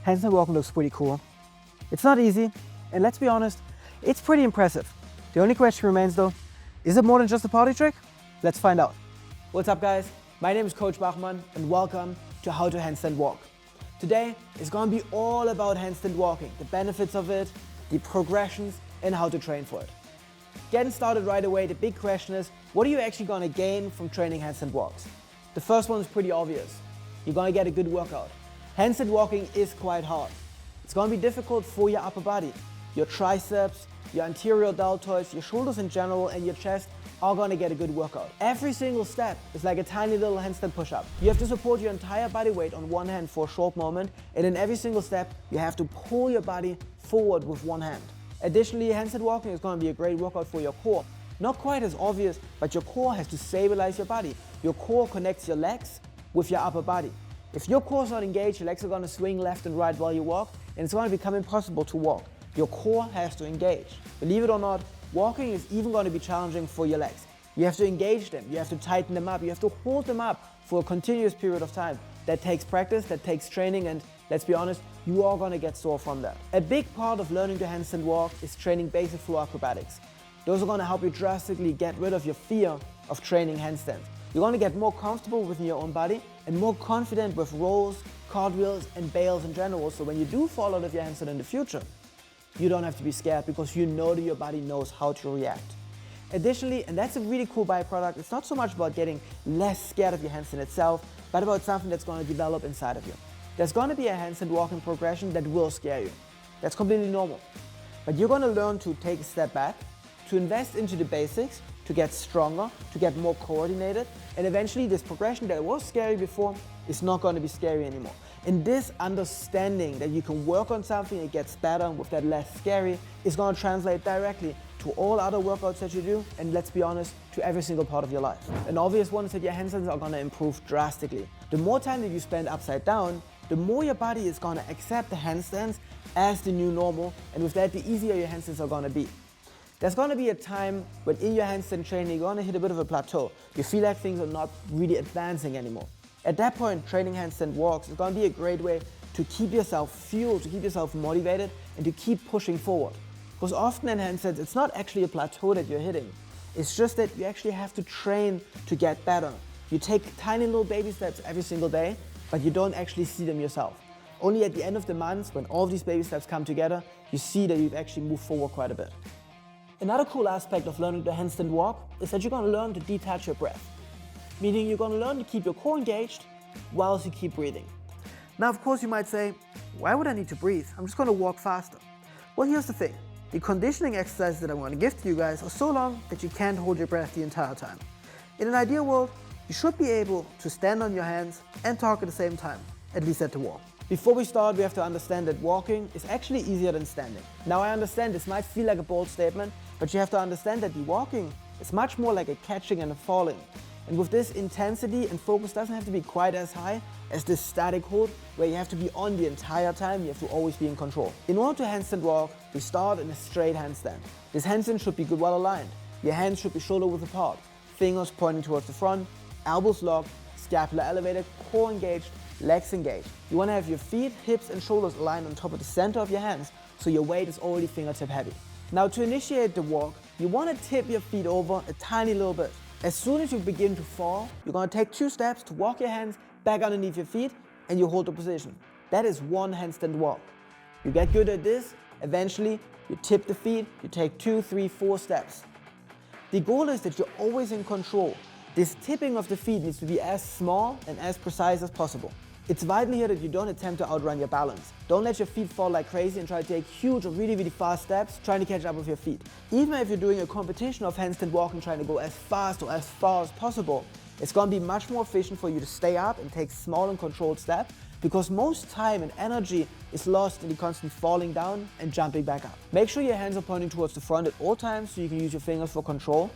Handstand walking looks pretty cool. It's not easy, and let's be honest, it's pretty impressive. The only question remains though, is it more than just a party trick? Let's find out. What's up guys? My name is Coach Bachmann and welcome to How to Handstand Walk. Today is going to be all about handstand walking, the benefits of it, the progressions, and how to train for it. Getting started right away, the big question is, what are you actually going to gain from training handstand walks? The first one is pretty obvious. You're going to get a good workout. Handstand walking is quite hard. It's going to be difficult for your upper body. Your triceps, your anterior deltoids, your shoulders in general, and your chest are going to get a good workout. Every single step is like a tiny little handstand push-up. You have to support your entire body weight on one hand for a short moment, and in every single step, you have to pull your body forward with one hand. Additionally, handstand walking is going to be a great workout for your core. Not quite as obvious, but your core has to stabilize your body. Your core connects your legs with your upper body. If your core is not engaged, your legs are going to swing left and right while you walk, and it's going to become impossible to walk. Your core has to engage. Believe it or not, walking is even going to be challenging for your legs. You have to engage them, you have to tighten them up, you have to hold them up for a continuous period of time. That takes practice, that takes training, and let's be honest, you are going to get sore from that. A big part of learning to handstand walk is training basic floor acrobatics. Those are going to help you drastically get rid of your fear of training handstands. You're going to get more comfortable within your own body and more confident with rolls, cartwheels, and bails in general, so when you do fall out of your handstand in the future, you don't have to be scared because you know that your body knows how to react. Additionally, and that's a really cool byproduct, it's not so much about getting less scared of your handstand itself, but about something that's going to develop inside of you. There's going to be a handstand walking progression that will scare you. That's completely normal. But you're going to learn to take a step back, to invest into the basics, to get stronger, to get more coordinated, and eventually this progression that was scary before is not going to be scary anymore. And this understanding that you can work on something, it gets better with that less scary, is going to translate directly to all other workouts that you do, and let's be honest, to every single part of your life. An obvious one is that your handstands are going to improve drastically. The more time that you spend upside down, the more your body is going to accept the handstands as the new normal, and with that, the easier your handstands are going to be. There's going to be a time when in your handstand training, you're going to hit a bit of a plateau. You feel like things are not really advancing anymore. At that point, training handstand walks is going to be a great way to keep yourself fueled, to keep yourself motivated, and to keep pushing forward. Because often in handstands, it's not actually a plateau that you're hitting. It's just that you actually have to train to get better. You take tiny little baby steps every single day, but you don't actually see them yourself. Only at the end of the month, when all of these baby steps come together, you see that you've actually moved forward quite a bit. Another cool aspect of learning the handstand walk is that you're going to learn to detach your breath. Meaning you're going to learn to keep your core engaged whilst you keep breathing. Now of course you might say, why would I need to breathe? I'm just going to walk faster. Well, here's the thing. The conditioning exercises that I'm going to give to you guys are so long that you can't hold your breath the entire time. In an ideal world, you should be able to stand on your hands and talk at the same time, at least at the walk. Before we start, we have to understand that walking is actually easier than standing. Now I understand this might feel like a bold statement, but you have to understand that the walking is much more like a catching and a falling. And with this, intensity and focus doesn't have to be quite as high as this static hold where you have to be on the entire time, you have to always be in control. In order to handstand walk, we start in a straight handstand. This handstand should be good well aligned. Your hands should be shoulder width apart, fingers pointing towards the front, elbows locked, scapula elevated, core engaged, legs engaged. You want to have your feet, hips and shoulders aligned on top of the center of your hands so your weight is already fingertip heavy. Now to initiate the walk, you want to tip your feet over a tiny little bit. As soon as you begin to fall, you're going to take 2 steps to walk your hands back underneath your feet and you hold the position. That is one handstand walk. You get good at this, eventually you tip the feet, you take 2, 3, 4 steps. The goal is that you're always in control. This tipping of the feet needs to be as small and as precise as possible. It's vital here that you don't attempt to outrun your balance. Don't let your feet fall like crazy and try to take huge or really fast steps trying to catch up with your feet. Even if you're doing a competition of handstand walking trying to go as fast or as far as possible, it's going to be much more efficient for you to stay up and take small and controlled steps because most time and energy is lost in the constant falling down and jumping back up. Make sure your hands are pointing towards the front at all times so you can use your fingers for control,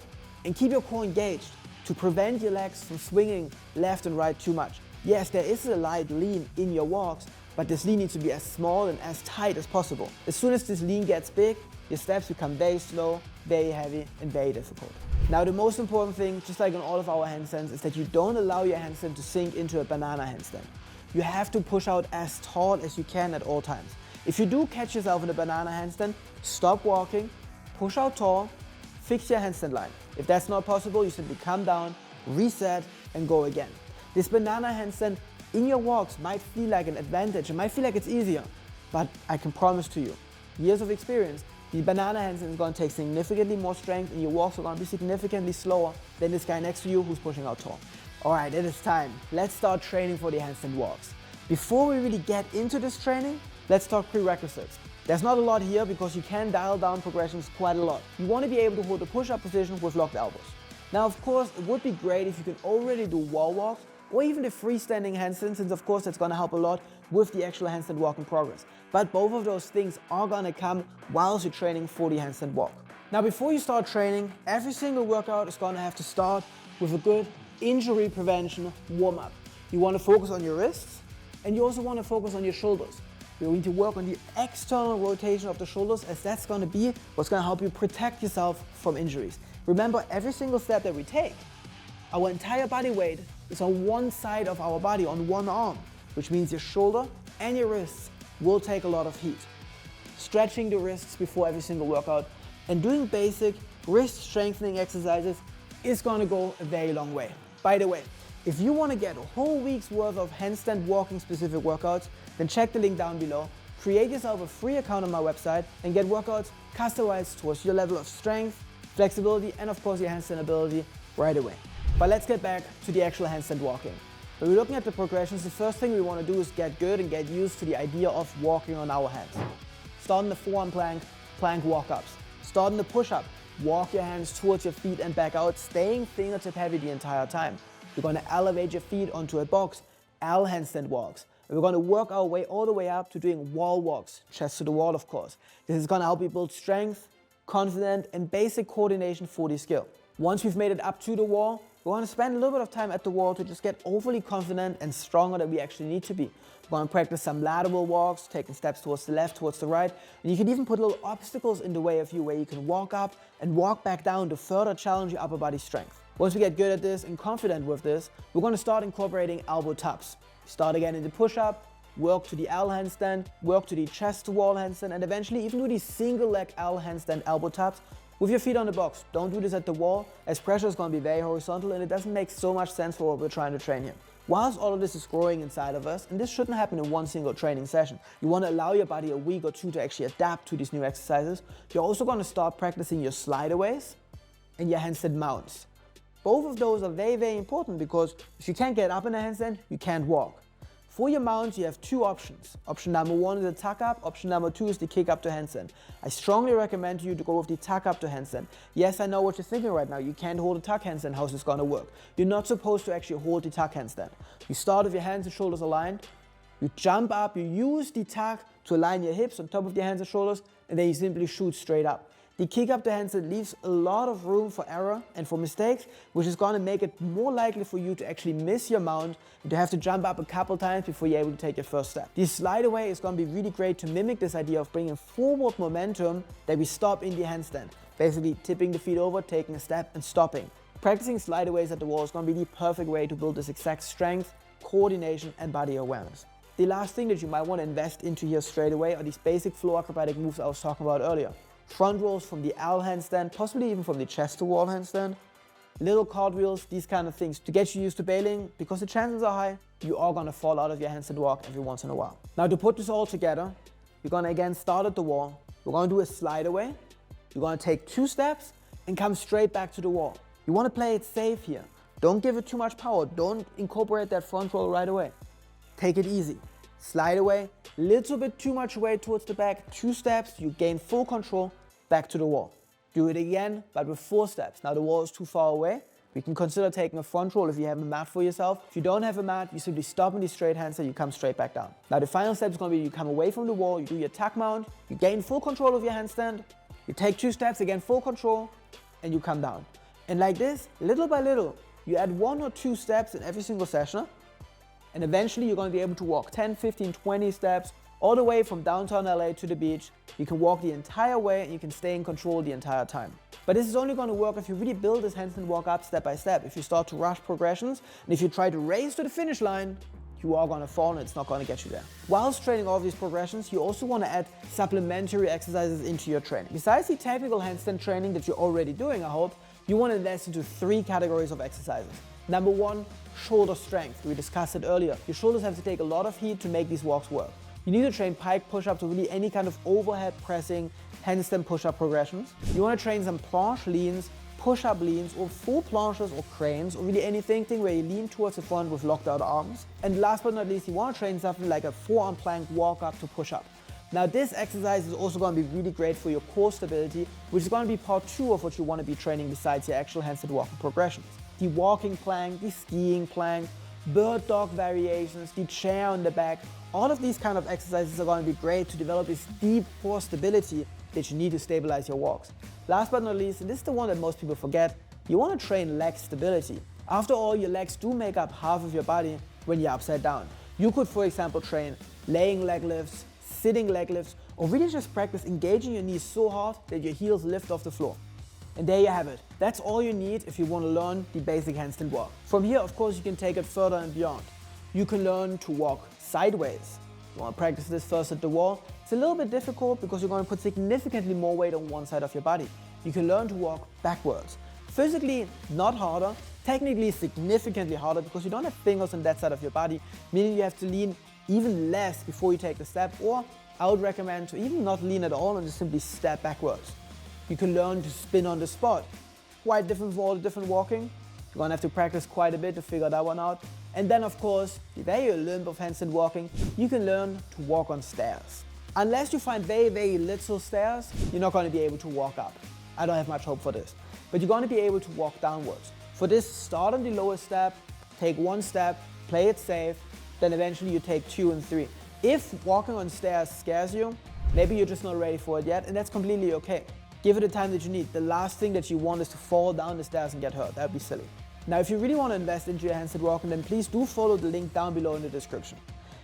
and keep your core engaged to prevent your legs from swinging left and right too much. Yes, there is a light lean in your walks, but this lean needs to be as small and as tight as possible. As soon as this lean gets big, your steps become very slow, very heavy, and very difficult. Now the most important thing, just like on all of our handstands, is that you don't allow your handstand to sink into a banana handstand. you have to push out as tall as you can at all times. If you do catch yourself in a banana handstand, stop walking, push out tall, fix your handstand line. If that's not possible, you simply come down, reset, and go again. This banana handstand in your walks might feel like an advantage, it might feel like it's easier, but I can promise to you, years of experience, the banana handstand is going to take significantly more strength and your walks are going to be significantly slower than this guy next to you who's pushing out tall. Alright, it is time. Let's start training for the handstand walks. Before we really get into this training, let's talk prerequisites. There's not a lot here because you can dial down progressions quite a lot. You want to be able to hold the push-up position with locked elbows. Now, of course, it would be great if you can already do wall walks or even the freestanding handstand, since of course that's going to help a lot with the actual handstand walk in progress. But both of those things are going to come whilst you're training for the handstand walk. Now, before you start training, every single workout is going to have to start with a good injury prevention warm-up. You want to focus on your wrists and you also want to focus on your shoulders. You need to work on the external rotation of the shoulders, as that's going to be what's going to help you protect yourself from injuries. Remember, every single step that we take, our entire body weight is on one side of our body, on one arm, which means your shoulder and your wrists will take a lot of heat. Stretching the wrists before every single workout and doing basic wrist strengthening exercises is going to go a very long way. By the way, if you want to get a whole week's worth of handstand walking specific workouts, then check the link down below. Create yourself a free account on my website and get workouts customized towards your level of strength, flexibility, and of course your handstand ability right away. But let's get back to the actual handstand walking. When we're looking at the progressions, the first thing we want to do is get good and get used to the idea of walking on our hands. Start in the forearm plank, plank walk-ups. Start in the push-up, walk your hands towards your feet and back out, staying fingertip heavy the entire time. You're going to elevate your feet onto a box, L handstand walks. And we're going to work our way all the way up to doing wall walks, chest to the wall of course. This is going to help you build strength, confidence, and basic coordination for this skill. Once we've made it up to the wall, we want to spend a little bit of time at the wall to just get overly confident and stronger than we actually need to be. We're going to practice some lateral walks, taking steps towards the left, towards the right. And you can even put little obstacles in the way of you where you can walk up and walk back down to further challenge your upper body strength. Once we get good at this and confident with this, we're going to start incorporating elbow taps. Start again in the push-up, work to the L handstand, work to the chest to wall handstand, and eventually even do the single leg L handstand elbow taps with your feet on the box. Don't do this at the wall, as pressure is going to be very horizontal and it doesn't make so much sense for what we're trying to train here. Whilst all of this is growing inside of us, and this shouldn't happen in one single training session, you want to allow your body a week or two to actually adapt to these new exercises. You're also going to start practicing your slideaways and your handstand mounts. Both of those are very, very important because if you can't get up in a handstand, you can't walk. For your mounts, you have two options. Option number one is the tuck up. Option number two is the kick up to handstand. I strongly recommend you to go with the tuck up to handstand. Yes, I know what you're thinking right now. You can't hold a tuck handstand. How's this gonna work? You're not supposed to actually hold the tuck handstand. You start with your hands and shoulders aligned. You jump up, you use the tuck to align your hips on top of your hands and shoulders, and then you simply shoot straight up. The kick up to handstand leaves a lot of room for error and for mistakes, which is going to make it more likely for you to actually miss your mount and to have to jump up a couple times before you're able to take your first step. The slide away is going to be really great to mimic this idea of bringing forward momentum that we stop in the handstand. Basically tipping the feet over, taking a step and stopping. Practicing slideaways at the wall is going to be the perfect way to build this exact strength, coordination and body awareness. The last thing that you might want to invest into here straight away are these basic floor acrobatic moves I was talking about earlier. Front rolls from the L handstand, possibly even from the chest to wall handstand. Little cartwheels, these kind of things to get you used to bailing, because the chances are high you are going to fall out of your handstand walk every once in a while. Now to put this all together, you're going to again start at the wall. We're going to do a slide away. You're going to take 2 steps and come straight back to the wall. You want to play it safe here. Don't give it too much power. Don't incorporate that front roll right away. Take it easy. Slide away, little bit too much weight towards the back, 2 steps, you gain full control, back to the wall. Do it again, but with 4 steps. Now the wall is too far away. We can consider taking a front roll if you have a mat for yourself. If you don't have a mat, you simply stop in the straight handstand, you come straight back down. Now the final step is going to be you come away from the wall, you do your tuck mount, you gain full control of your handstand, you take 2 steps, again full control, and you come down. And like this, little by little, you add 1 or 2 steps in every single session, and eventually you're going to be able to walk 10, 15, 20 steps all the way from downtown LA to the beach. You can walk the entire way and you can stay in control the entire time. But this is only going to work if you really build this handstand walk up step by step. If you start to rush progressions and if you try to race to the finish line, you are gonna fall and it's not gonna get you there. Whilst training all of these progressions, you also wanna add supplementary exercises into your training. Besides the technical handstand training that you're already doing, I hope, you wanna invest into 3 categories of exercises. Number 1, shoulder strength. We discussed it earlier. Your shoulders have to take a lot of heat to make these walks work. You need to train pike push-ups or really any kind of overhead pressing handstand push-up progressions. You wanna train some planche leans, push-up leans, or full planches or cranes, or really anything where you lean towards the front with locked out arms. And last but not least, you wanna train something like a forearm plank walk up to push-up. Now this exercise is also going to be really great for your core stability, which is going to be part 2 of what you want to be training besides your actual handstand walking progressions. The walking plank, the skiing plank, bird dog variations, the chair on the back, all of these kind of exercises are going to be great to develop this deep core stability that you need to stabilize your walks. Last but not least, and this is the one that most people forget, you want to train leg stability. After all, your legs do make up half of your body when you're upside down. You could, for example, train laying leg lifts, sitting leg lifts, or really just practice engaging your knees so hard that your heels lift off the floor. And there you have it. That's all you need if you want to learn the basic handstand walk. From here, of course, you can take it further and beyond. You can learn to walk sideways. You want to practice this first at the wall. It's a little bit difficult because you're going to put significantly more weight on one side of your body. You can learn to walk backwards. Physically, not harder. Technically, significantly harder because you don't have fingers on that side of your body, meaning you have to lean even less before you take the step, or I would recommend to even not lean at all and just simply step backwards. You can learn to spin on the spot. Quite different for all the different walking. You're gonna have to practice quite a bit to figure that one out. And then of course, the very limb of handstand walking, you can learn to walk on stairs. Unless you find very, very little stairs, you're not gonna be able to walk up. I don't have much hope for this. But you're gonna be able to walk downwards. For this, start on the lowest step, take 1 step, play it safe, then eventually you take 2 and 3. If walking on stairs scares you, maybe you're just not ready for it yet, and that's completely okay. Give it the time that you need. The last thing that you want is to fall down the stairs and get hurt. That would be silly. Now, if you really want to invest into your handstand walking, then please do follow the link down below in the description.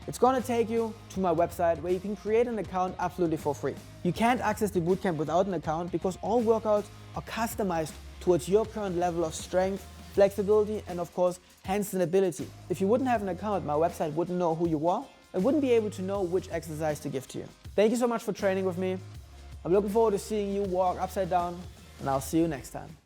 It's going to take you to my website where you can create an account absolutely for free. You can't access the bootcamp without an account because all workouts are customized towards your current level of strength, flexibility, and of course, handstand ability. If you wouldn't have an account, my website wouldn't know who you are and wouldn't be able to know which exercise to give to you. Thank you so much for training with me. I'm looking forward to seeing you walk upside down, and I'll see you next time.